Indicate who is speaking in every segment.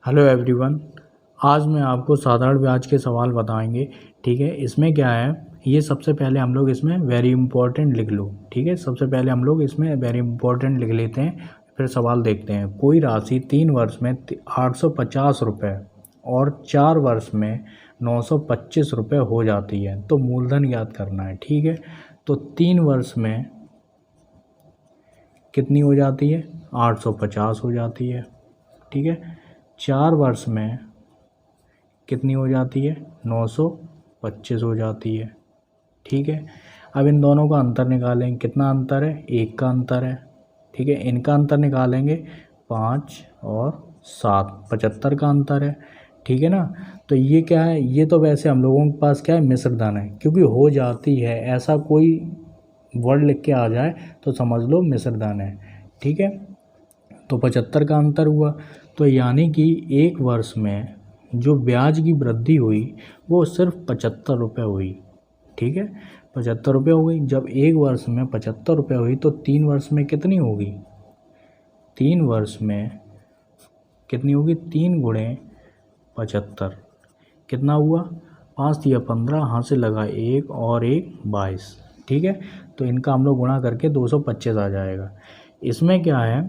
Speaker 1: Hello everyone. आज मैं आपको साधारण ब्याज के सवाल बताएंगे। ठीक है, इसमें क्या है, ये सबसे पहले हम लोग इसमें वेरी इंपॉर्टेंट लिख लो। ठीक है, सबसे पहले हम लोग इसमें वेरी इंपॉर्टेंट लिख लेते हैं, फिर सवाल देखते हैं। कोई राशि 3 वर्ष में 850 रुपये और 4 वर्ष में 925 रुपये हो जाती है, तो मूलधन ज्ञात करना है। ठीक है, तो 3 वर्ष में कितनी हो जाती है? 850 हो जाती है। ठीक है, 4 वर्ष में कितनी हो जाती है? 925 हो जाती है। ठीक है, अब इन दोनों का अंतर निकालेंगे। कितना अंतर है? 1 का अंतर है। ठीक है, इनका अंतर निकालेंगे 5 और 7, 75 का अंतर है। ठीक है ना, तो ये क्या है, ये तो वैसे हम लोगों के पास क्या है, मिश्र धन है, क्योंकि हो जाती है, ऐसा कोई वर्ड लिख के आ जाए तो समझ लो मिश्र धन है। ठीक है, तो 75 का अंतर हुआ, तो यानी कि 1 वर्ष में जो ब्याज की वृद्धि हुई वो सिर्फ 75 रुपये हुई। ठीक है, 75 रुपये हो गई। जब 1 वर्ष में 75 रुपये हुई तो 3 वर्ष में कितनी होगी? 3 वर्ष में कितनी होगी? 3 गुणे 75 कितना हुआ? 5 दिया 15, हाथ से लगा 1 और 1 22। ठीक है, तो इनका हम लोग गुणा करके 225 आ जाएगा। इसमें क्या है,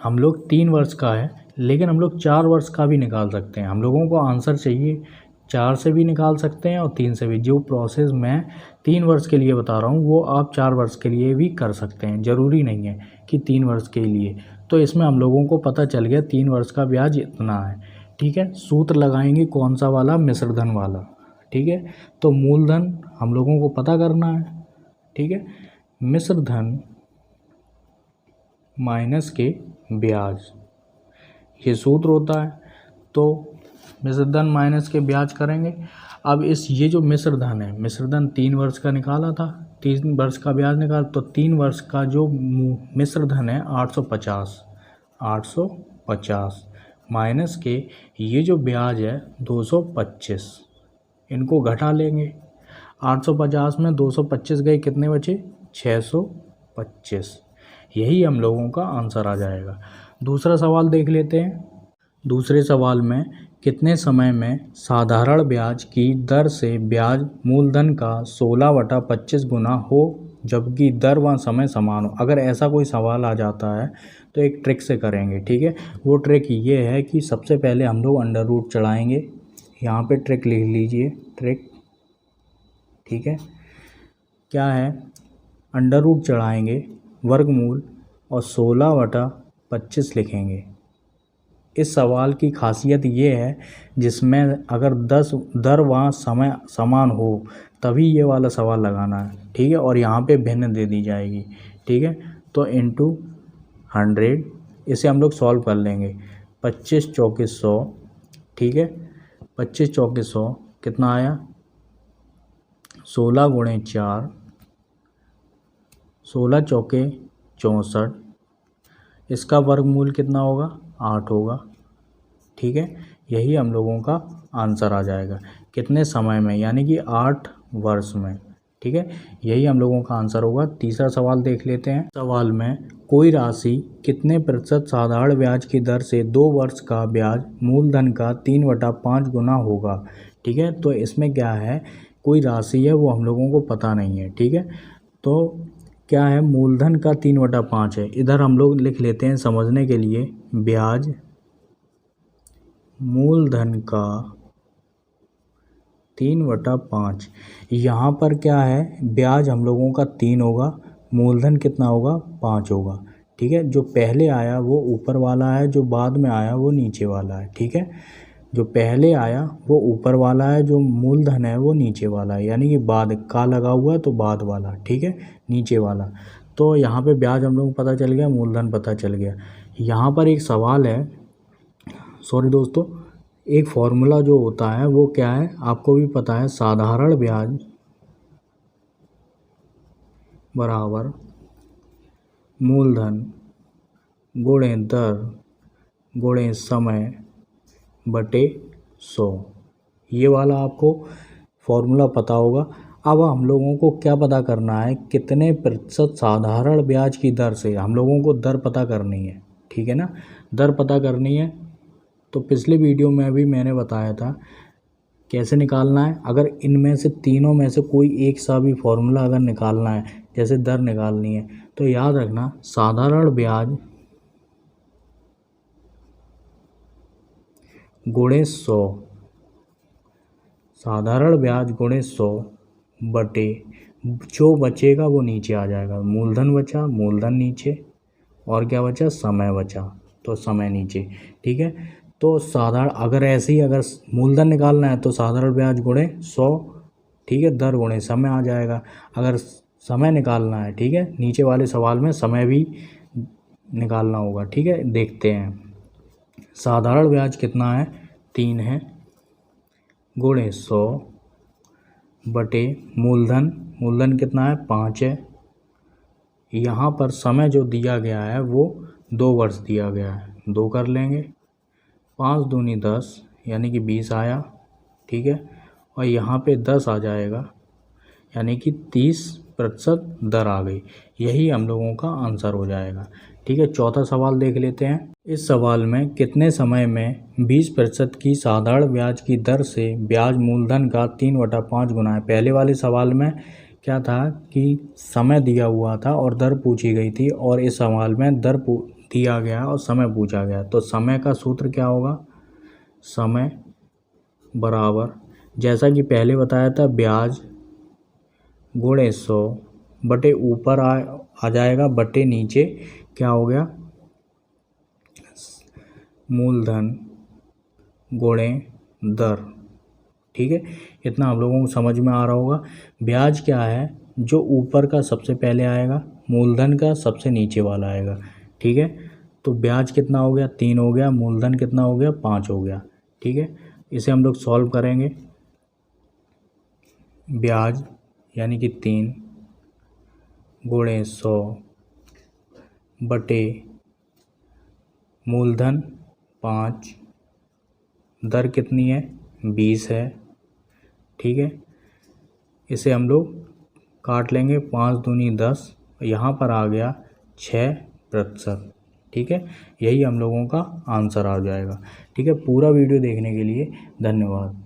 Speaker 1: हम लोग 3 वर्ष का है, लेकिन हम लोग 4 वर्ष का भी निकाल सकते हैं। हम लोगों को आंसर चाहिए 4 से भी निकाल सकते हैं और 3 से भी। जो प्रोसेस मैं 3 वर्ष के लिए बता रहा हूँ वो आप 4 वर्ष के लिए भी कर सकते हैं, ज़रूरी नहीं है कि 3 वर्ष के लिए। तो इसमें हम लोगों को पता चल गया 3 वर्ष का ब्याज इतना है। ठीक है, सूत्र लगाएंगे कौन सा वाला? मिश्र धन वाला। ठीक है, तो मूलधन हम लोगों को पता करना है। ठीक है, मिश्र धन माइनस के ब्याज, ये सूत्र होता है। तो मिश्र धन माइनस के ब्याज करेंगे। अब ये जो मिश्र धन है, मिश्र धन 3 वर्ष का निकाला था, 3 वर्ष का ब्याज निकाल, तो 3 वर्ष का जो मिश्र धन है 850 माइनस के ये जो ब्याज है 225, इनको घटा लेंगे। 850 में 225 गए, कितने बचे? 625। यही हम लोगों का आंसर आ जाएगा। दूसरा सवाल देख लेते हैं। दूसरे सवाल में कितने समय में साधारण ब्याज की दर से ब्याज मूलधन का 16/25 गुना हो जबकि दर व समय समान हो? अगर ऐसा कोई सवाल आ जाता है तो एक ट्रिक से करेंगे। ठीक है, वो ट्रिक ये है कि सबसे पहले हम लोग अंडर रूट चढ़ाएंगे। यहाँ पे ट्रिक लिख लीजिए, ट्रिक। ठीक है, क्या है, अंडर रूट चढ़ाएंगे, वर्गमूल और 16/25 लिखेंगे। इस सवाल की खासियत ये है, जिसमें अगर 10 दर व समय समान हो तभी ये वाला सवाल लगाना है। ठीक है, और यहाँ पे भिन्न दे दी जाएगी। ठीक है, तो इंटू 100, इसे हम लोग सॉल्व कर लेंगे। 25 चौके 100। ठीक है, 25 चौके 100 कितना आया? 16 गुणे 4, 16 चौके 64। इसका वर्गमूल कितना होगा? 8 होगा। ठीक है, यही हम लोगों का आंसर आ जाएगा। कितने समय में? यानी कि 8 वर्ष में। ठीक है, यही हम लोगों का आंसर होगा। तीसरा सवाल देख लेते हैं। सवाल में कोई राशि कितने प्रतिशत साधारण ब्याज की दर से 2 वर्ष का ब्याज मूलधन का 3/5 गुना होगा? ठीक है, तो इसमें क्या है, कोई राशि है वो हम लोगों को पता नहीं है। ठीक है, तो क्या है, मूलधन का 3/5 है। इधर हम लोग लिख लेते हैं समझने के लिए, ब्याज मूलधन का 3/5। यहाँ पर क्या है, ब्याज हम लोगों का 3 होगा, मूलधन कितना होगा? 5 होगा। ठीक है, जो पहले आया वो ऊपर वाला है, जो बाद में आया वो नीचे वाला है। ठीक है, जो पहले आया वो ऊपर वाला है, जो मूलधन है वो नीचे वाला है, यानी कि बाद का लगा हुआ है तो बाद वाला। ठीक है, नीचे वाला। तो यहाँ पे ब्याज हम लोग को पता चल गया, मूलधन पता चल गया। यहाँ पर एक सवाल है, सॉरी दोस्तों, एक फॉर्मूला जो होता है वो क्या है, आपको भी पता है, साधारण ब्याज बराबर मूलधन गुणे दर गुणे समय बटे 100। ये वाला आपको फॉर्मूला पता होगा। अब हम लोगों को क्या पता करना है, कितने प्रतिशत साधारण ब्याज की दर से हम लोगों को दर पता करनी है। ठीक है ना, दर पता करनी है। तो पिछले वीडियो में भी मैंने बताया था कैसे निकालना है। अगर इनमें से तीनों में से कोई एक सा भी फॉर्मूला अगर निकालना है, जैसे दर निकालनी है, तो याद रखना साधारण ब्याज गुणे 100, साधारण ब्याज गुणे 100 बटे जो बचेगा वो नीचे आ जाएगा। मूलधन बचा, मूलधन नीचे, और क्या बचा, समय बचा, तो समय नीचे। ठीक है, तो साधारण अगर ऐसे ही अगर मूलधन निकालना है तो साधारण ब्याज गुणे 100, ठीक है, दर गुणे समय आ जाएगा। अगर समय निकालना है, ठीक है, नीचे वाले सवाल में समय भी निकालना होगा। ठीक है, देखते हैं। साधारण ब्याज कितना है, 3 है, गुणे 100 बटे मूलधन, मूलधन कितना है, 5 है। यहाँ पर समय जो दिया गया है वो 2 वर्ष दिया गया है, 2 कर लेंगे, 5 दूनी 10 यानी कि 20 आया। ठीक है, और यहाँ पे 10 आ जाएगा यानी कि 30% दर आ गई। यही हम लोगों का आंसर हो जाएगा। ठीक है, चौथा सवाल देख लेते हैं। इस सवाल में कितने समय में 20% की साधारण ब्याज की दर से ब्याज मूलधन का 3/5 गुना है। पहले वाले सवाल में क्या था कि समय दिया हुआ था और दर पूछी गई थी, और इस सवाल में दर दिया गया और समय पूछा गया। तो समय का सूत्र क्या होगा, समय बराबर, जैसा कि पहले बताया था, ब्याज गुणे 100 बटे ऊपर आ जाएगा, बटे नीचे क्या हो गया, मूलधन गुणे दर। ठीक है, इतना हम लोगों को समझ में आ रहा होगा। ब्याज क्या है, जो ऊपर का सबसे पहले आएगा, मूलधन का सबसे नीचे वाला आएगा। ठीक है, तो ब्याज कितना हो गया, 3 हो गया, मूलधन कितना हो गया, 5 हो गया। ठीक है, इसे हम लोग सॉल्व करेंगे। ब्याज यानी कि 3 गुणे 100 बटे मूलधन 5, दर कितनी है, 20 है। ठीक है, इसे हम लोग काट लेंगे, 5 दूनी 10, यहाँ पर आ गया 6%। ठीक है, यही हम लोगों का आंसर आ जाएगा। ठीक है, पूरा वीडियो देखने के लिए धन्यवाद।